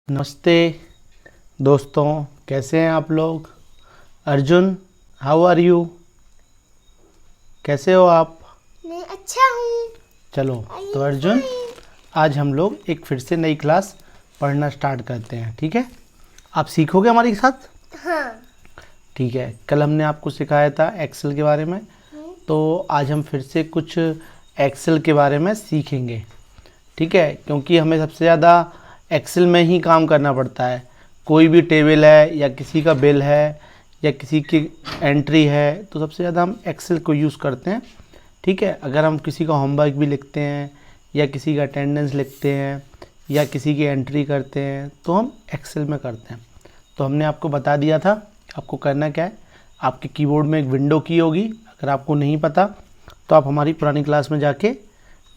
नमस्ते दोस्तों, कैसे हैं आप लोग। अर्जुन, हाउ आर यू, कैसे हो आप। मैं अच्छा हूँ। चलो तो अर्जुन, आज हम लोग एक फिर से नई क्लास पढ़ना स्टार्ट करते हैं। ठीक है, आप सीखोगे हमारे साथ। हाँ। ठीक है, कल हमने आपको सिखाया था एक्सेल के बारे में, तो आज हम फिर से कुछ एक्सेल के बारे में सीखेंगे। ठीक है, क्योंकि हमें सबसे ज़्यादा एक्सेल में ही काम करना पड़ता है। कोई भी टेबल है या किसी का बिल है या किसी की एंट्री है तो सबसे ज़्यादा हम एक्सेल को यूज़ करते हैं। ठीक है, अगर हम किसी का होमवर्क भी लिखते हैं या किसी का अटेंडेंस लिखते हैं या किसी की एंट्री करते हैं तो हम एक्सेल में करते हैं। तो हमने आपको बता दिया था आपको करना क्या है। आपके कीबोर्ड में एक विंडो की होगी, अगर आपको नहीं पता तो आप हमारी पुरानी क्लास में जाके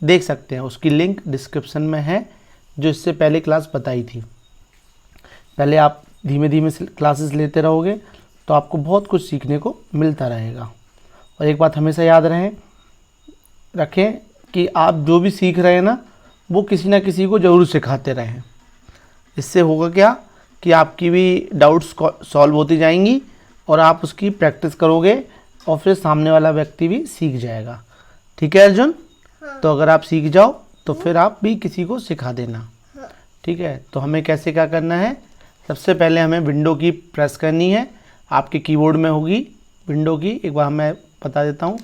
देख सकते हैं, उसकी लिंक डिस्क्रिप्शन में है, जो इससे पहले क्लास बताई थी। पहले आप धीमे धीमे क्लासेस लेते रहोगे तो आपको बहुत कुछ सीखने को मिलता रहेगा। और एक बात हमेशा याद रखें कि आप जो भी सीख रहे हैं ना, वो किसी ना किसी को ज़रूर सिखाते रहें। इससे होगा क्या कि आपकी भी डाउट्स सॉल्व होती जाएंगी और आप उसकी प्रैक्टिस करोगे और फिर सामने वाला व्यक्ति भी सीख जाएगा। ठीक है अर्जुन। हाँ। तो अगर आप सीख जाओ तो फिर आप भी किसी को सिखा देना। हाँ। ठीक है, तो हमें कैसे क्या करना है, सबसे पहले हमें विंडो की प्रेस करनी है। आपके कीबोर्ड में होगी विंडो की, एक बार मैं बता देता हूँ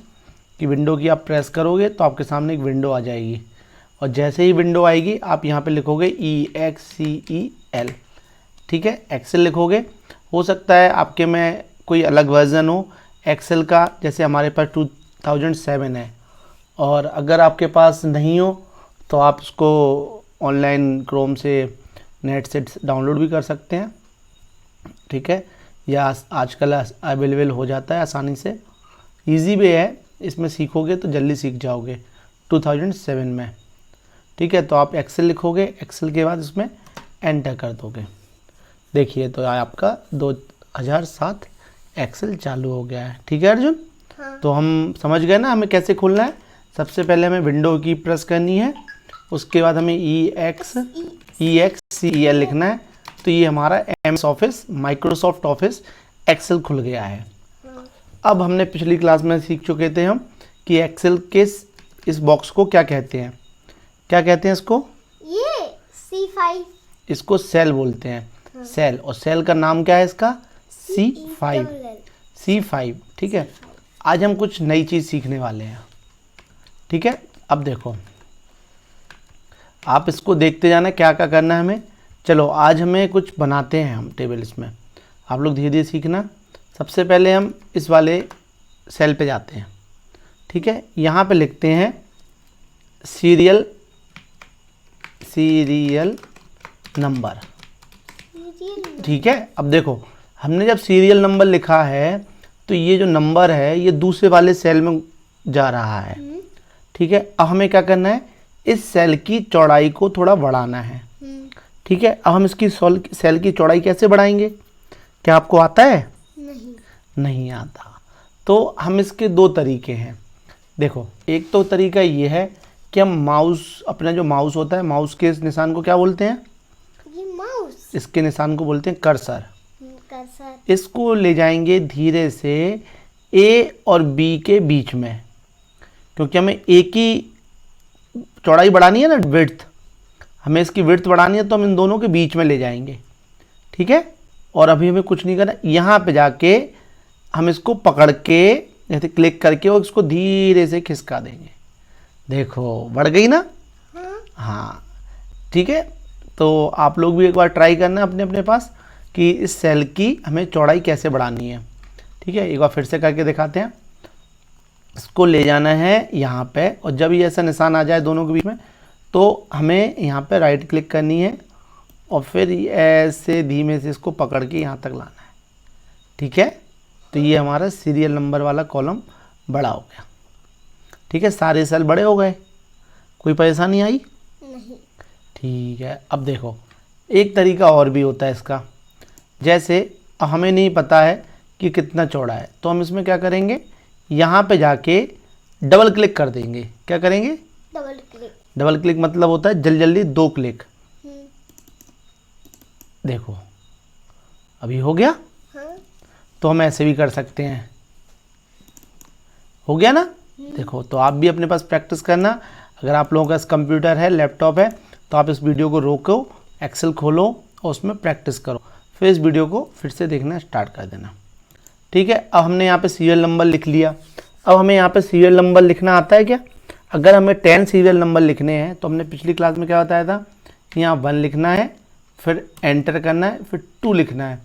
कि विंडो की आप प्रेस करोगे तो आपके सामने एक विंडो आ जाएगी और जैसे ही विंडो आएगी आप यहाँ पे लिखोगे EXCEL। ठीक है, एक्सेल लिखोगे। हो सकता है आपके में कोई अलग वर्जन हो एक्सेल का, जैसे हमारे पास 2007 है, और अगर आपके पास नहीं हो तो आप उसको ऑनलाइन क्रोम से नेट से डाउनलोड भी कर सकते हैं। ठीक है, या आजकल अवेलेबल हो जाता है आसानी से, इजी वे है, इसमें सीखोगे तो जल्दी सीख जाओगे 2007 में। ठीक है, तो आप एक्सेल लिखोगे, एक्सेल के बाद इसमें एंटर कर दोगे। देखिए तो आपका 2007 एक्सेल चालू हो गया है। ठीक है अर्जुन। हाँ। तो हम समझ गए ना हमें कैसे खोलना है। सबसे पहले हमें विंडो की प्रेस करनी है, उसके बाद हमें EXCEL लिखना है। तो ये हमारा MS office, Microsoft office Excel खुल गया है। अब हमने पिछली क्लास में सीख चुके थे हम कि एक्सेल के इस बॉक्स को क्या कहते हैं। क्या कहते हैं इसको? ये C5। इसको सेल बोलते हैं। सेल, और सेल का नाम क्या है इसका? C5। C5। ठीक है, आज हम कुछ नई चीज़ सीखने वाले हैं। ठीक है, अब देखो आप इसको देखते जाना क्या क्या करना है हमें। चलो आज हमें कुछ बनाते हैं हम टेबल, इसमें आप लोग धीरे धीरे सीखना। सबसे पहले हम इस वाले सेल पे जाते हैं। ठीक है, यहाँ पे लिखते हैं सीरियल नंबर। ठीक है, अब देखो हमने जब सीरियल नंबर लिखा है तो ये जो नंबर है ये दूसरे वाले सेल में जा रहा है। ठीक है, अब हमें क्या करना है, इस सेल की चौड़ाई को थोड़ा बढ़ाना है। ठीक है, अब हम इसकी सेल की चौड़ाई कैसे बढ़ाएंगे, क्या आपको आता है? नहीं आता। तो हम इसके दो तरीके हैं। देखो, एक तो तरीका ये है कि हम माउस, अपना जो माउस होता है, माउस के इस निशान को क्या बोलते हैं? ये माउस। इसके निशान को बोलते हैं कर्सर। कर्सर। इसको ले जाएंगे धीरे से A और B के बीच में, क्योंकि हमें A की चौड़ाई बढ़ानी है ना, विड्थ, हमें इसकी विड्थ बढ़ानी है, तो हम इन दोनों के बीच में ले जाएंगे। ठीक है, और अभी हमें कुछ नहीं करना, यहाँ पे जाके हम इसको पकड़ के जैसे क्लिक करके और इसको धीरे से खिसका देंगे। देखो बढ़ गई ना। हाँ ठीक है, तो आप लोग भी एक बार ट्राई करना अपने अपने पास कि इस सेल की हमें चौड़ाई कैसे बढ़ानी है। ठीक है, एक बार फिर से करके दिखाते हैं। इसको ले जाना है यहाँ पे, और जब ये ऐसा निशान आ जाए दोनों के बीच में तो हमें यहाँ पे राइट क्लिक करनी है और फिर ऐसे धीमे से इसको पकड़ के यहाँ तक लाना है। ठीक है, तो ये हमारा सीरियल नंबर वाला कॉलम बड़ा हो गया। ठीक है, सारे सेल बड़े हो गए, कोई परेशानी आई? नहीं। ठीक है, अब देखो एक तरीका और भी होता है इसका। जैसे हमें नहीं पता है कि कितना चौड़ा है, तो हम इसमें क्या करेंगे, यहाँ पे जाके डबल क्लिक कर देंगे। क्या करेंगे? Double click. डबल क्लिक मतलब होता है जल्दी जल्दी 2 क्लिक। देखो अभी हो गया। हाँ। तो हम ऐसे भी कर सकते हैं, हो गया ना। देखो तो आप भी अपने पास प्रैक्टिस करना। अगर आप लोगों का इस कंप्यूटर है, लैपटॉप है, तो आप इस वीडियो को रोको, एक्सेल खोलो और उसमें प्रैक्टिस करो, फिर इस वीडियो को फिर से देखना स्टार्ट कर देना। ठीक है, अब हमने यहाँ पे सीरियल नंबर लिख लिया। अब हमें यहाँ पे सीरियल नंबर लिखना आता है क्या? अगर हमें 10 सीरियल नंबर लिखने हैं तो हमने पिछली क्लास में क्या बताया था, यहाँ 1 लिखना है, फिर एंटर करना है, फिर 2 लिखना है,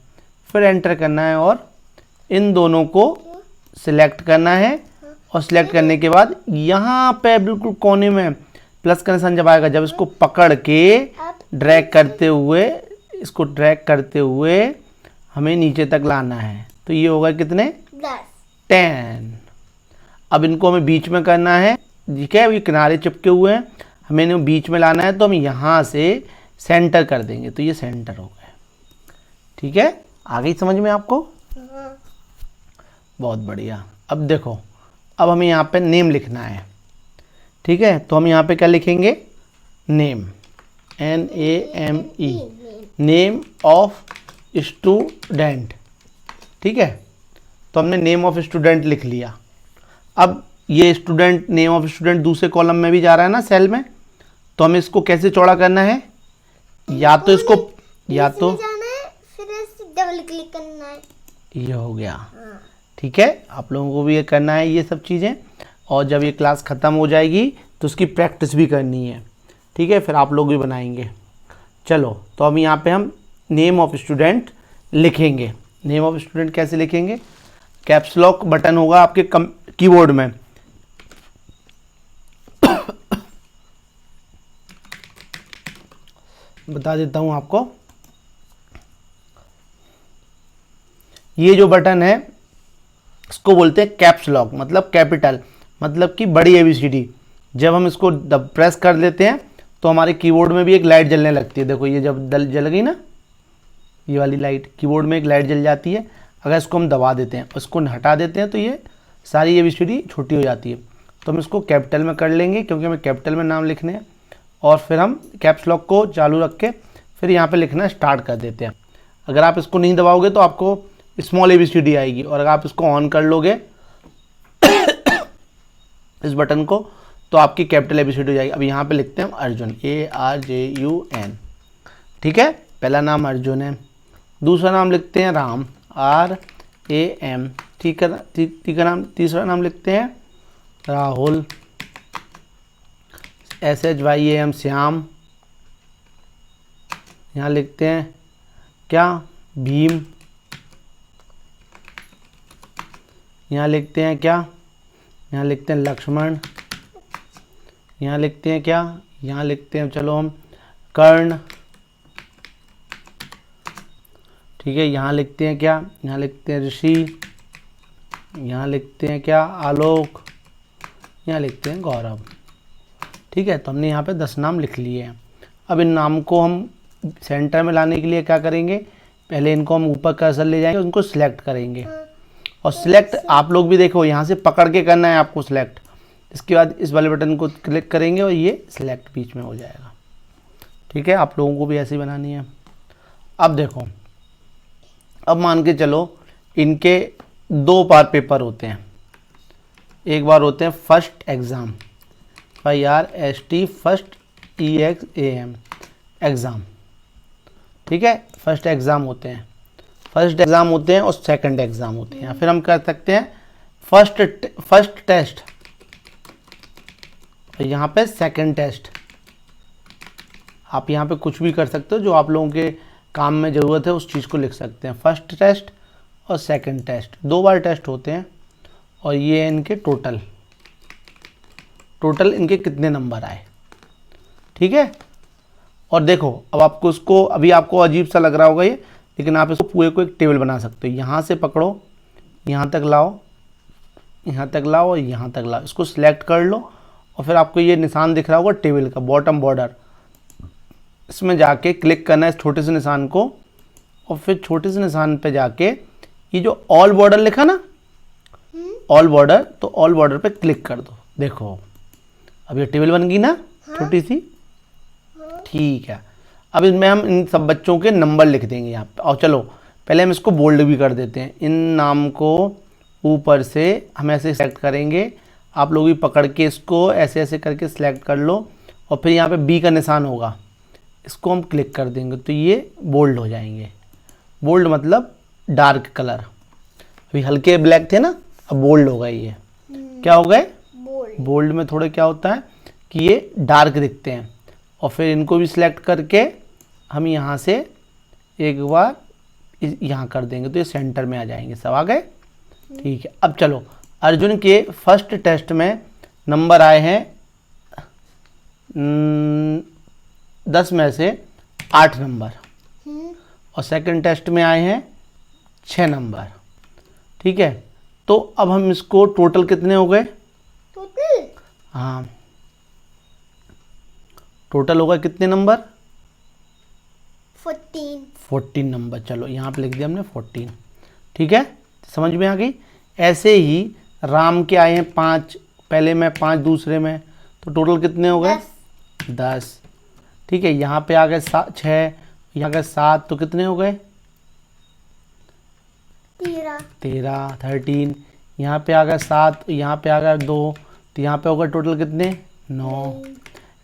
फिर एंटर करना है और इन दोनों को सिलेक्ट करना है। और सिलेक्ट करने के बाद यहाँ पे बिल्कुल कोने में प्लस का निशान जब आएगा, जब इसको पकड़ के ड्रैग करते हुए, इसको ड्रैग करते हुए हमें नीचे तक लाना है। तो ये होगा कितने? 10। अब इनको हमें बीच में करना है। ठीक है, ये किनारे चिपके हुए हैं, हमें इन्हें बीच में लाना है, तो हम यहाँ से सेंटर कर देंगे, तो ये सेंटर हो गए। ठीक है, आ गई समझ में आपको? हाँ। बहुत बढ़िया। अब देखो, अब हमें यहाँ पे नेम लिखना है। ठीक है, तो हम यहाँ पे क्या लिखेंगे? Name, NAME, name of student. ठीक है, तो हमने नेम ऑफ स्टूडेंट लिख लिया। अब ये स्टूडेंट, नेम ऑफ स्टूडेंट दूसरे कॉलम में भी जा रहा है ना, सेल में, तो हमें इसको कैसे चौड़ा करना है? या तो इसको, या तो जाना है, फिर इसे डबल क्लिक करना है। ये हो गया। हाँ। ठीक है, आप लोगों को भी ये करना है ये सब चीज़ें, और जब ये क्लास ख़त्म हो जाएगी तो उसकी प्रैक्टिस भी करनी है। ठीक है, फिर आप लोग भी बनाएंगे। चलो, तो अब यहाँ पे हम नेम ऑफ स्टूडेंट लिखेंगे। नेम ऑफ स्टूडेंट कैसे लिखेंगे? कैप्स लॉक बटन होगा आपके कीबोर्ड में, बता देता हूँ आपको। ये जो बटन है इसको बोलते हैं कैप्स लॉक, मतलब कैपिटल, मतलब कि बड़ी ABCD। जब हम इसको प्रेस कर देते हैं तो हमारे कीबोर्ड में भी एक लाइट जलने लगती है। देखो ये जब जल गई ना, ये वाली लाइट, कीबोर्ड में एक लाइट जल जाती है। अगर इसको हम दबा देते हैं, उसको हटा देते हैं, तो ये सारी ABCD छोटी हो जाती है। तो हम इसको कैपिटल में कर लेंगे क्योंकि हमें कैपिटल में नाम लिखने हैं। और फिर हम कैप्स लॉक को चालू रख के फिर यहाँ पे लिखना स्टार्ट कर देते हैं। अगर आप इसको नहीं दबाओगे तो आपको स्मॉल ABCD आएगी, और अगर आप इसको ऑन कर लोगे इस बटन को, तो आपकी कैपिटल ABCD हो जाएगी। अब यहाँ पे लिखते हैं हम अर्जुन, ARJUN। ठीक है, पहला नाम अर्जुन है। दूसरा नाम लिखते हैं राम, RAM। ठीक है नाम। तीसरा नाम लिखते हैं राहुल, SHYAM, श्याम। यहाँ लिखते हैं क्या? भीम। यहाँ लिखते हैं क्या? यहाँ लिखते हैं लक्ष्मण। यहाँ लिखते हैं क्या? यहाँ लिखते हैं, चलो हम, कर्ण। ठीक है, यहाँ लिखते हैं क्या? यहाँ लिखते हैं ऋषि। यहाँ लिखते हैं क्या? आलोक। यहाँ लिखते हैं गौरव। ठीक है, तो हमने यहाँ पे 10 नाम लिख लिए हैं। अब इन नाम को हम सेंटर में लाने के लिए क्या करेंगे? पहले इनको हम ऊपर कर्सर ले जाएंगे, उनको सिलेक्ट करेंगे। और सिलेक्ट आप लोग भी देखो, यहाँ से पकड़ के करना है आपको सिलेक्ट। इसके बाद इस वाले बटन को क्लिक करेंगे और ये सिलेक्ट बीच में हो जाएगा। ठीक है, आप लोगों को भी ऐसे ही बनानी है। अब देखो, अब मान के चलो इनके 2 बार पेपर होते हैं। एक बार होते हैं first exam, FIRST, first EXAM, exam. ठीक है, फर्स्ट एग्ज़ाम होते हैं, फर्स्ट एग्ज़ाम होते हैं और सेकंड एग्ज़ाम होते हैं। फिर हम कर सकते हैं फर्स्ट टेस्ट, और यहाँ पे सेकंड टेस्ट। आप यहाँ पे कुछ भी कर सकते हो, जो आप लोगों के काम में ज़रूरत है उस चीज़ को लिख सकते हैं। फर्स्ट टेस्ट और सेकंड टेस्ट, 2 बार टेस्ट होते हैं। और ये इनके टोटल इनके कितने नंबर आए। ठीक है, और देखो अब आपको इसको, अभी आपको अजीब सा लग रहा होगा ये, लेकिन आप इसको पूरे को एक टेबल बना सकते हो। यहाँ से पकड़ो, यहाँ तक लाओ, यहाँ तक लाओ और यहाँ तक लाओ, इसको सिलेक्ट कर लो, और फिर आपको ये निशान दिख रहा होगा टेबल का, बॉटम बॉर्डर। इसमें जाके क्लिक करना है इस छोटे से निशान को, और फिर छोटे से निशान पे जाके ये जो ऑल बॉर्डर लिखा ना, ऑल बॉर्डर, तो ऑल बॉर्डर पे क्लिक कर दो। देखो अब ये टेबल बन गई ना, छोटी सी। ठीक है, अब इसमें हम इन सब बच्चों के नंबर लिख देंगे यहाँ पे। और चलो पहले हम इसको बोल्ड भी कर देते हैं। इन नाम को ऊपर से हम ऐसे सेलेक्ट करेंगे, आप लोग भी पकड़ के इसको ऐसे ऐसे करके सिलेक्ट कर लो, और फिर यहाँ पे बी का निशान होगा, इसको हम क्लिक कर देंगे तो ये बोल्ड हो जाएंगे। बोल्ड मतलब डार्क कलर, अभी हल्के ब्लैक थे ना, अब बोल्ड हो गए। ये क्या हो गए? बोल्ड। बोल्ड में थोड़े क्या होता है कि ये डार्क दिखते हैं। और फिर इनको भी सिलेक्ट करके हम यहाँ से एक बार यहाँ कर देंगे तो ये सेंटर में आ जाएंगे, सब आ गए। ठीक है, अब चलो अर्जुन के फर्स्ट टेस्ट में नंबर आए हैं 10 में से 8 नंबर, और सेकंड टेस्ट में आए हैं 6 नंबर। ठीक है, तो अब हम इसको टोटल कितने हो गए? टोटल? हाँ, टोटल होगा कितने नंबर? 14 नंबर। चलो यहाँ पे लिख दिया हमने 14। ठीक है, समझ में आ गई। ऐसे ही राम के आए हैं 5, पहले में 5 दूसरे में, तो टोटल कितने हो गए? 10। ठीक है, यहाँ पे आ गए 6, यहाँ गए 7, तो कितने हो गए? 13। 13। यहाँ पे आ गया 7, यहाँ पे आ गया 2, तो यहाँ पे होगा टोटल कितने? 9।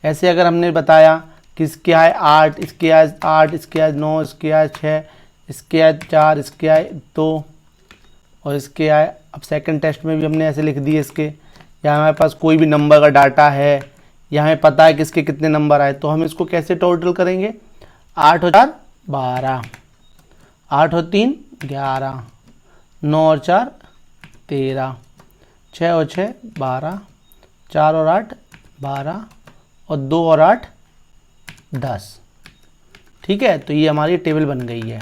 ऐसे अगर हमने बताया कि इसके आए 8, इसके आए 8, इसके आए 9, इसके आए 6, इसके आए 4, इसके आए 2, और इसके आए, अब सेकंड टेस्ट में भी हमने ऐसे लिख दिए इसके, या हमारे पास कोई भी नंबर का डाटा है, या हमें पता है कि इसके कितने नंबर आए, तो हम इसको कैसे टोटल करेंगे? 8 और 4 12, 8 और 3 11, 9 और 4 13, 6 और 6 12, 4 और 8 12, और 2 और 8 10। ठीक है, तो ये हमारी टेबल बन गई है।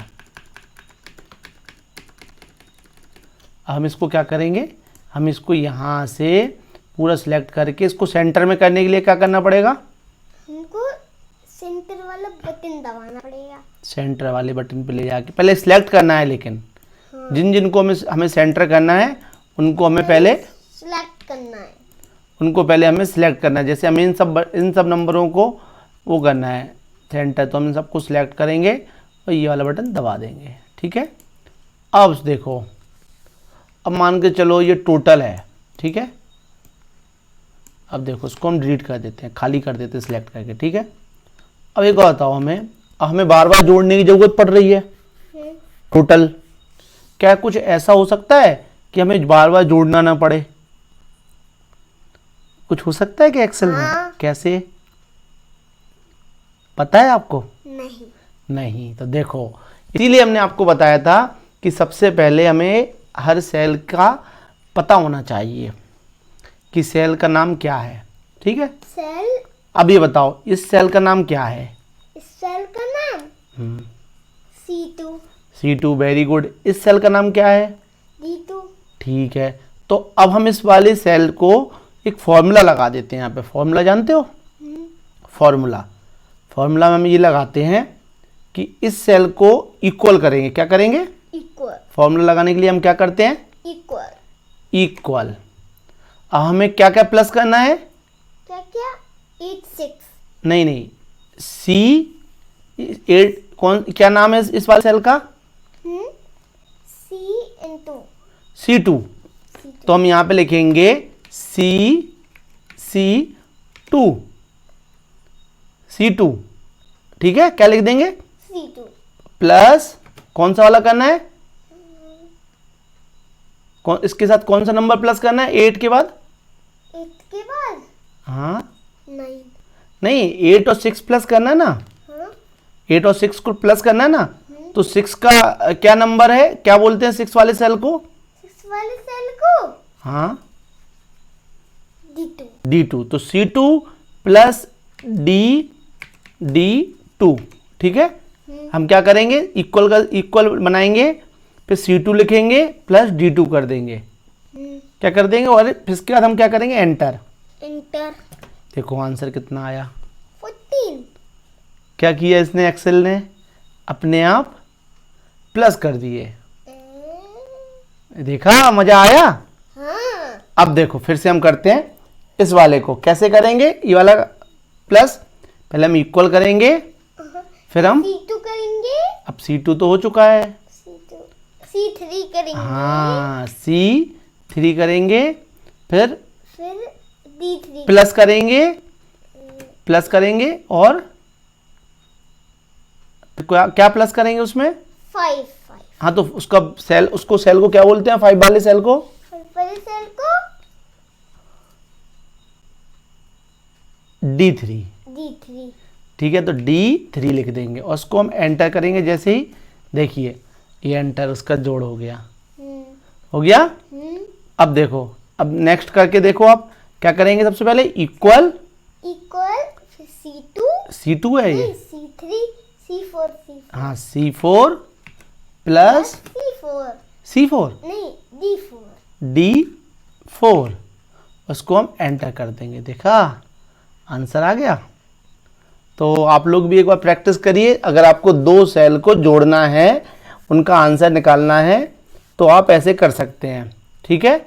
हम इसको क्या करेंगे? हम इसको यहाँ से पूरा सिलेक्ट करके इसको सेंटर में करने के लिए क्या करना पड़ेगा? हमको सेंटर वाला बटन दबाना पड़ेगा। सेंटर वाले बटन पे ले जाके पहले सिलेक्ट करना है, लेकिन जिन जिनको हमें सेंटर करना है उनको हमें पहले सिलेक्ट करना है। उनको पहले हमें सिलेक्ट करना है। जैसे हमें इन सब नंबरों को वो करना है सेंटर, तो हम इन सबको सिलेक्ट करेंगे और ये वाला बटन दबा देंगे। ठीक है, अब देखो, अब मान के चलो ये टोटल है। ठीक है, अब देखो इसको हम डिलीट कर देते हैं, खाली कर देते हैं सिलेक्ट करके। ठीक है, अब एक और बताओ, हमें बार बार जोड़ने की ज़रूरत पड़ रही है टोटल। क्या कुछ ऐसा हो सकता है कि हमें बार बार जोड़ना ना पड़े? कुछ हो सकता है कि एक्सेल में? कैसे, पता है आपको? नहीं, तो देखो इसीलिए हमने आपको बताया था कि सबसे पहले हमें हर सेल का पता होना चाहिए कि सेल का नाम क्या है। ठीक है, सेल। अब ये बताओ इस सेल का नाम क्या है? इस सेल का नाम C2। C2, very good. इस सेल का नाम क्या है? D2। ठीक है, तो अब हम इस वाले सेल को एक फॉर्मूला लगा देते हैं। यहाँ पे फॉर्मूला जानते हो? फॉर्मूला में हम ये लगाते हैं कि इस सेल को इक्वल करेंगे। क्या करेंगे? इक्वल। फॉर्मूला लगाने के लिए हम क्या करते हैं? इक्वल। अब हमें क्या क्या प्लस करना है? क्या 8 6। नहीं, C8 क्या नाम है इस वाले सेल का? C2। तो हम यहाँ पे लिखेंगे C2। ठीक है, क्या लिख देंगे? C2 प्लस कौन सा वाला करना है? इसके साथ कौन सा नंबर प्लस करना है? 8 के बाद? 8 के बाद? हाँ, 9। नहीं, 8 और 6 प्लस करना है ना। 8 और 6 को प्लस करना है ना, तो 6 का क्या नंबर है? क्या बोलते हैं 6 वाले सेल को? 6 वाले सेल को? हाँ, D2। तो C2 प्लस D2। ठीक है, हम क्या करेंगे? इक्वल बनाएंगे, फिर C2 लिखेंगे प्लस D2 कर देंगे। क्या कर देंगे? और फिर इसके बाद हम क्या करेंगे? एंटर। देखो आंसर कितना आया? 14। क्या किया इसने? एक्सेल ने अपने आप प्लस कर दिए। देखा, मजा आया? हाँ। अब देखो फिर से हम करते हैं इस वाले को। कैसे करेंगे ये वाला प्लस? पहले हम इक्वल करेंगे, फिर हम C2 करेंगे, अब C2 तो हो चुका है, C2 C3 करेंगे, हाँ C3 करेंगे, फिर D3 प्लस करेंगे और क्या प्लस करेंगे उसमें? 5 हाँ तो उसको सेल को क्या बोलते हैं? 5 वाले सेल को पहले सेल को D3। D3 ठीक है, तो D3 लिख देंगे और उसको हम एंटर करेंगे। जैसे ही देखिए ये एंटर, उसका जोड़ हो गया, हो गया। अब देखो, अब नेक्स्ट करके देखो, आप क्या करेंगे? सबसे पहले इक्वल C2 है ये, C3 C4 हाँ C4 प्लस C4 नहीं D4 D4, उसको हम एंटर कर देंगे। देखा, आंसर आ गया। तो आप लोग भी एक बार प्रैक्टिस करिए। अगर आपको 2 सेल को जोड़ना है, उनका आंसर निकालना है, तो आप ऐसे कर सकते हैं। ठीक है,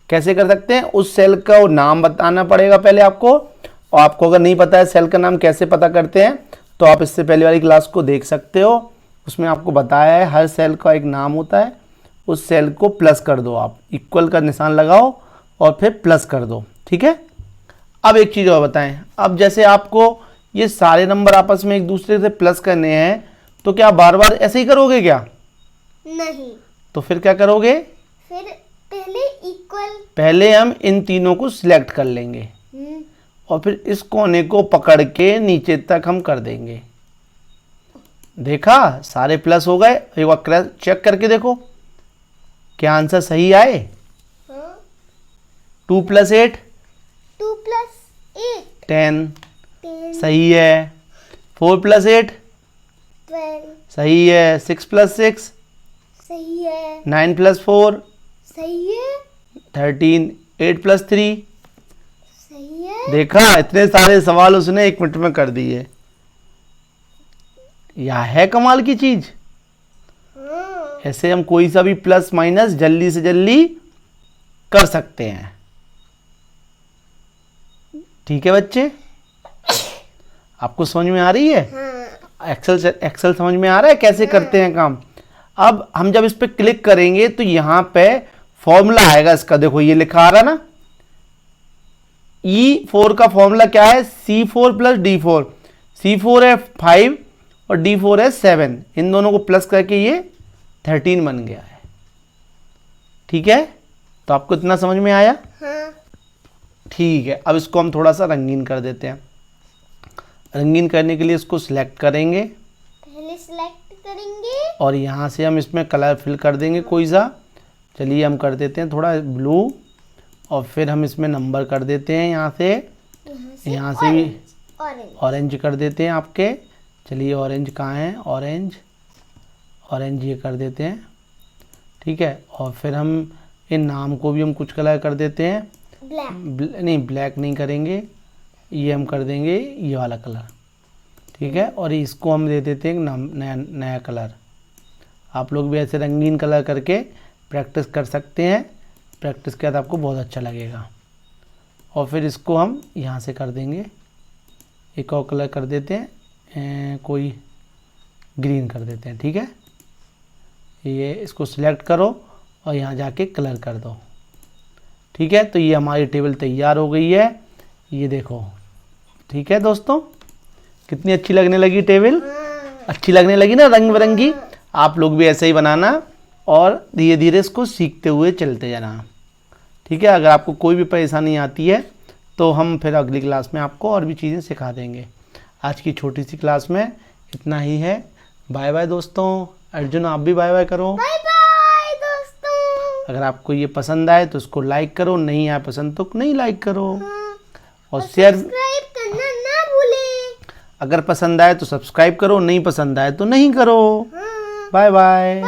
कैसे कर सकते हैं? उस सेल का नाम बताना पड़ेगा पहले आपको, और आपको अगर नहीं पता है सेल का नाम कैसे पता करते हैं, तो आप इससे पहले वाली क्लास को देख सकते हो। उसमें आपको बताया है हर सेल का एक नाम होता है, उस सेल को प्लस कर दो, आप इक्वल का निशान लगाओ और फिर प्लस कर दो। ठीक है, अब एक चीज़ और बताएं। अब जैसे आपको ये सारे नंबर आपस में एक दूसरे से प्लस करने हैं, तो क्या बार बार ऐसे ही करोगे क्या? नहीं, तो फिर क्या करोगे? फिर पहले हम इन तीनों को सिलेक्ट कर लेंगे और फिर इस कोने को पकड़ के नीचे तक हम कर देंगे। देखा, सारे प्लस हो गए। एक बार चेक करके देखो क्या आंसर सही आए। 2 + 8 10 सही है। 4 + 8 12 सही है। 6 + 6 सही है। 9 + 4 सही है। 13 8 + 3 सही है। देखा, इतने सारे सवाल उसने 1 मिनट में कर दिए। यह है कमाल की चीज। ऐसे हम कोई सा भी प्लस माइनस जल्दी से जल्दी कर सकते हैं। ठीक है बच्चे, आपको समझ में आ रही है? एक्सेल समझ में आ रहा है कैसे करते हैं काम। अब हम जब इस पे क्लिक करेंगे तो यहां पे फॉर्मूला आएगा इसका। देखो ये लिखा आ रहा ना, E4 का फॉर्मूला क्या है? C4 + D4। C4 है 5 और D4 है 7। इन दोनों को प्लस करके ये 13 बन गया है। ठीक है, तो आपको इतना समझ में आया? ठीक है, अब इसको हम थोड़ा सा रंगीन कर देते हैं। रंगीन करने के लिए इसको सिलेक्ट करेंगे, पहले सिलेक्ट करेंगे और यहाँ से हम इसमें कलर फिल कर देंगे कोई सा। चलिए हम कर देते हैं थोड़ा ब्लू, और फिर हम इसमें नंबर कर देते हैं यहाँ से भी ऑरेंज कर देते हैं आपके। चलिए ऑरेंज कहाँ है? ऑरेंज ये कर देते हैं। ठीक है, और फिर हम इन नाम को भी हम कुछ कलर कर देते हैं। ब्लैक नहीं करेंगे, ये हम कर देंगे ये वाला कलर। ठीक है, और इसको हम दे देते हैं नया कलर। आप लोग भी ऐसे रंगीन कलर करके प्रैक्टिस कर सकते हैं। प्रैक्टिस के बाद आपको बहुत अच्छा लगेगा। और फिर इसको हम यहाँ से कर देंगे, एक और कलर कर देते हैं, कोई ग्रीन कर देते हैं। ठीक है, ये इसको सिलेक्ट करो और यहाँ जाके कलर कर दो। ठीक है, तो ये हमारी टेबल तैयार हो गई है। ये देखो, ठीक है दोस्तों, कितनी अच्छी लगने लगी टेबल। अच्छी लगने लगी ना, रंग बिरंगी। आप लोग भी ऐसे ही बनाना और धीरे धीरे इसको सीखते हुए चलते जाना। ठीक है, अगर आपको कोई भी परेशानी आती है तो हम फिर अगली क्लास में आपको और भी चीज़ें सिखा देंगे। आज की छोटी सी क्लास में इतना ही है। बाय बाय दोस्तों। अर्जुन, आप भी बाय बाय करो। बाय बाय दोस्तों। अगर आपको ये पसंद आए तो इसको लाइक करो, नहीं आए पसंद तो नहीं लाइक करो, और शेयर सब्सक्राइब करना ना भूलें। अगर पसंद आए तो सब्सक्राइब करो, नहीं पसंद आए तो नहीं करो। Bye bye.